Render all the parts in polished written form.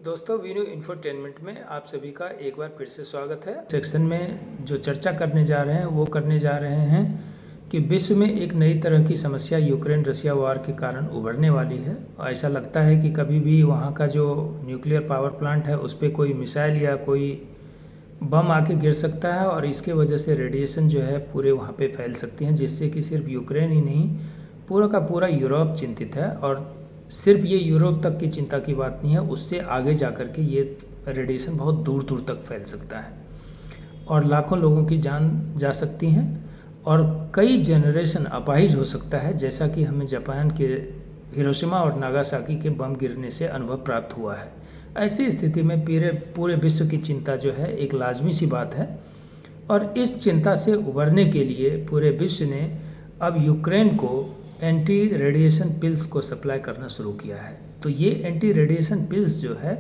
दोस्तों वीनू इंफोटेनमेंट में आप सभी का एक बार फिर से स्वागत है। सेक्शन में जो चर्चा करने जा रहे हैं वो करने जा रहे हैं कि विश्व में एक नई तरह की समस्या यूक्रेन रसिया वार के कारण उभरने वाली है। ऐसा लगता है कि कभी भी वहाँ का जो न्यूक्लियर पावर प्लांट है उस पर कोई मिसाइल या कोई बम आके गिर सकता है और इसके वजह से रेडिएशन जो है पूरे वहाँ पे फैल सकती हैं, जिससे कि सिर्फ यूक्रेन ही नहीं पूरा का पूरा यूरोप चिंतित है। और सिर्फ ये यूरोप तक की चिंता की बात नहीं है, उससे आगे जा कर के ये रेडिएशन बहुत दूर दूर तक फैल सकता है और लाखों लोगों की जान जा सकती हैं और कई जनरेशन अपाहिज हो सकता है, जैसा कि हमें जापान के हिरोशिमा और नागासाकी के बम गिरने से अनुभव प्राप्त हुआ है। ऐसी स्थिति में पूरे विश्व की चिंता जो है एक लाजमी सी बात है और इस चिंता से उबरने के लिए पूरे विश्व ने अब यूक्रेन को एंटी रेडिएशन पिल्स को सप्लाई करना शुरू किया है। तो ये एंटी रेडिएशन पिल्स जो है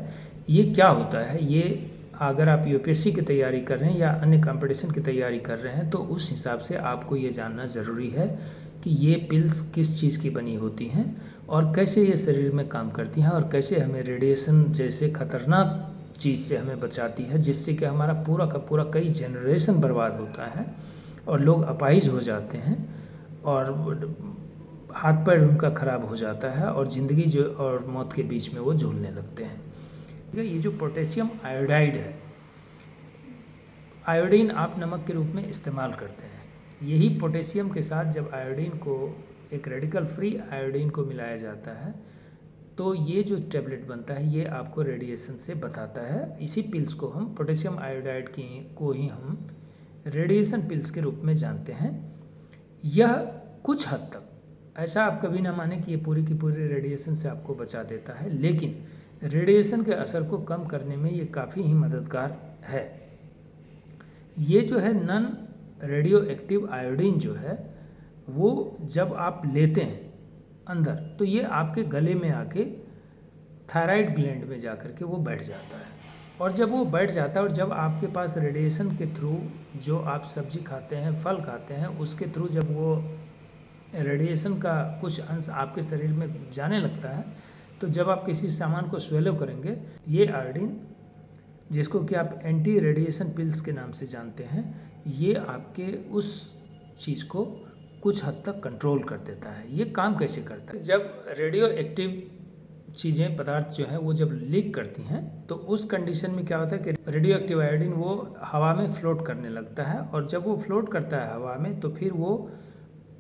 ये क्या होता है, ये अगर आप यूपीएससी की तैयारी कर रहे हैं या अन्य कंपटीशन की तैयारी कर रहे हैं तो उस हिसाब से आपको ये जानना ज़रूरी है कि ये पिल्स किस चीज़ की बनी होती हैं और कैसे ये शरीर में काम करती हैं और कैसे हमें रेडिएशन जैसे खतरनाक चीज़ से हमें बचाती है, जिससे कि हमारा पूरा का पूरा कई जनरेशन बर्बाद होता है और लोग अपाहिज हो जाते हैं और हाथ पैर उनका ख़राब हो जाता है और ज़िंदगी जो और मौत के बीच में वो झूलने लगते हैं। ठीक है, ये जो पोटेशियम आयोडाइड है, आयोडीन आप नमक के रूप में इस्तेमाल करते हैं। यही पोटेशियम के साथ जब आयोडीन को एक रेडिकल फ्री आयोडीन को मिलाया जाता है तो ये जो टैबलेट बनता है ये आपको रेडिएशन से बताता है। इसी पिल्स को हम पोटेशियम आयोडाइड को ही हम रेडिएशन पिल्स के रूप में जानते हैं। यह कुछ हद तक, ऐसा आप कभी ना माने कि ये पूरी की पूरी रेडिएशन से आपको बचा देता है, लेकिन रेडिएशन के असर को कम करने में ये काफ़ी ही मददगार है। ये जो है नॉन रेडियो एक्टिव आयोडीन जो है वो जब आप लेते हैं अंदर तो ये आपके गले में आके थायराइड ग्लैंड में जा कर के वो बैठ जाता है और जब वो बैठ जाता है और जब आपके पास रेडिएशन के थ्रू जो आप सब्जी खाते हैं, फल खाते हैं, उसके थ्रू जब वो रेडिएशन का कुछ अंश आपके शरीर में जाने लगता है तो जब आप किसी सामान को स्वेलो करेंगे, ये आयोडीन जिसको कि आप एंटी रेडिएशन पिल्स के नाम से जानते हैं, ये आपके उस चीज़ को कुछ हद तक कंट्रोल कर देता है। ये काम कैसे करता है, जब रेडियो एक्टिव चीज़ें पदार्थ जो है वो जब लीक करती हैं तो उस कंडीशन में क्या होता है कि रेडियो एक्टिव आयोडीन वो हवा में फ्लोट करने लगता है और जब वो फ्लोट करता है हवा में तो फिर वो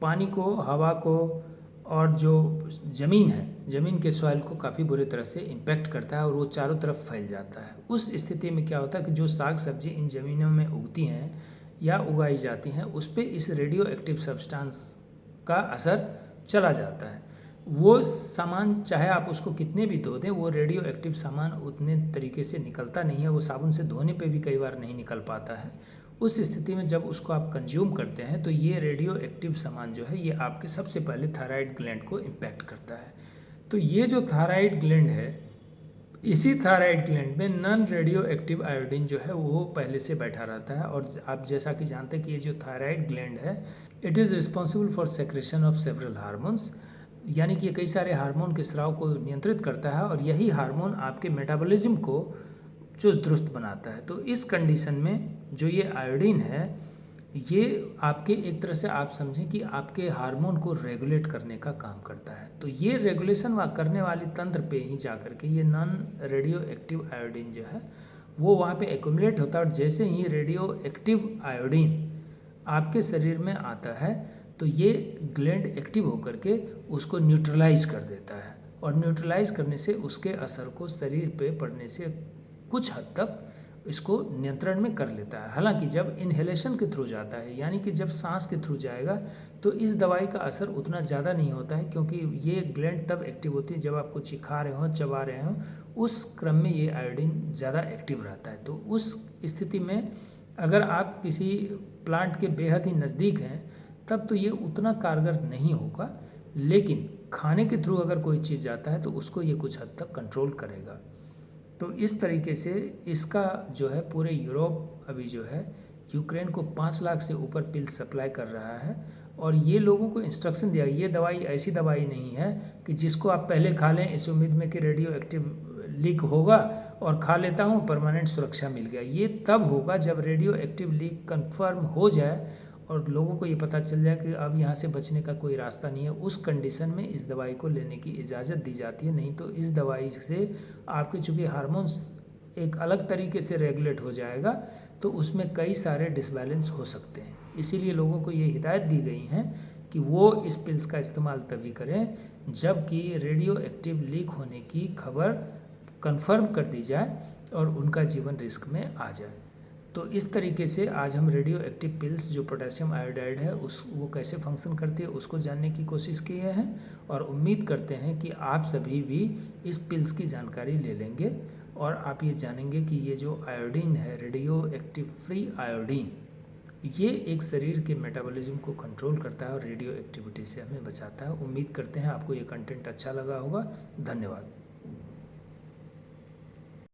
पानी को, हवा को और जो ज़मीन है, ज़मीन के सॉइल को काफ़ी बुरी तरह से इम्पैक्ट करता है और वो चारों तरफ फैल जाता है। उस स्थिति में क्या होता है कि जो साग सब्जी इन ज़मीनों में उगती हैं या उगाई जाती हैं उस पर इस रेडियो एक्टिव सब्सटेंस का असर चला जाता है। वो सामान चाहे आप उसको कितने भी धो दें, वो रेडियो एक्टिव सामान उतने तरीके से निकलता नहीं है, वो साबुन से धोने पे भी कई बार नहीं निकल पाता है। उस स्थिति में जब उसको आप कंज्यूम करते हैं तो ये रेडियो एक्टिव सामान जो है ये आपके सबसे पहले थायराइड ग्लैंड को इम्पैक्ट करता है। तो ये जो थायराइड ग्लैंड है, इसी थायराइड ग्लैंड में नॉन रेडियो एक्टिव आयोडीन जो है वो पहले से बैठा रहता है और आप जैसा कि जानते हैं कि ये जो थायराइड ग्लैंड है it is responsible for secretion of several hormones, यानी कि ये कई सारे हार्मोन के स्राव को नियंत्रित करता है और यही हार्मोन आपके मेटाबॉलिज्म को चुस्त दुरुस्त बनाता है। तो इस कंडीशन में जो ये आयोडीन है ये आपके एक तरह से आप समझें कि आपके हार्मोन को रेगुलेट करने का काम करता है। तो ये रेगुलेशन करने वाली तंत्र पे ही जा कर के ये नॉन रेडियो एक्टिव आयोडीन जो है वो वहाँ पे एक्यूमुलेट होता है और जैसे ही रेडियो एक्टिव आयोडीन आपके शरीर में आता है तो ये ग्लैंड एक्टिव होकर के उसको न्यूट्रलाइज कर देता है और न्यूट्रलाइज करने से उसके असर को शरीर पे पड़ने से कुछ हद तक इसको नियंत्रण में कर लेता है। हालांकि जब इन्हेलेशन के थ्रू जाता है, यानी कि जब सांस के थ्रू जाएगा तो इस दवाई का असर उतना ज़्यादा नहीं होता है, क्योंकि ये ग्लैंड तब एक्टिव होती है जब आपको चिखा रहे हो, चबा रहे हो, उस क्रम में ये आयोडीन ज़्यादा एक्टिव रहता है। तो उस स्थिति में अगर आप किसी प्लांट के बेहद ही नज़दीक हैं तब तो ये उतना कारगर नहीं होगा, लेकिन खाने के थ्रू अगर कोई चीज़ जाता है तो उसको ये कुछ हद तक कंट्रोल करेगा। तो इस तरीके से इसका जो है पूरे यूरोप अभी जो है यूक्रेन को 5 लाख से ऊपर पिल्स सप्लाई कर रहा है और ये लोगों को इंस्ट्रक्शन दिया, ये दवाई ऐसी दवाई नहीं है कि जिसको आप पहले खा लें इस उम्मीद में कि रेडियो एक्टिव लीक होगा और खा लेता हूँ, परमानेंट सुरक्षा मिल गया। ये तब होगा जब रेडियो एक्टिव लीक कंफर्म हो जाए और लोगों को ये पता चल जाए कि अब यहाँ से बचने का कोई रास्ता नहीं है। उस कंडीशन में इस दवाई को लेने की इजाज़त दी जाती है। नहीं तो इस दवाई से आपके चूँकि हार्मोन्स एक अलग तरीके से रेगुलेट हो जाएगा, तो उसमें कई सारे डिसबैलेंस हो सकते हैं। इसीलिए लोगों को ये हिदायत दी गई हैं कि वो इस पिल्स का इस्तेमाल तभी करें जबकि रेडियो एक्टिव लीक होने की खबर कंफर्म कर दी जाए और उनका जीवन रिस्क में आ जाए। तो इस तरीके से आज हम रेडियो एक्टिव पिल्स जो पोटेशियम आयोडाइड है वो कैसे फंक्शन करती है उसको जानने की कोशिश किए हैं, और उम्मीद करते हैं कि आप सभी भी इस पिल्स की जानकारी ले लेंगे और आप ये जानेंगे कि ये जो आयोडीन है, रेडियो एक्टिव फ्री आयोडीन, ये एक शरीर के मेटाबॉलिज्म को कंट्रोल करता है और रेडियो एक्टिविटी से हमें बचाता है। उम्मीद करते हैं आपको ये कंटेंट अच्छा लगा होगा। धन्यवाद।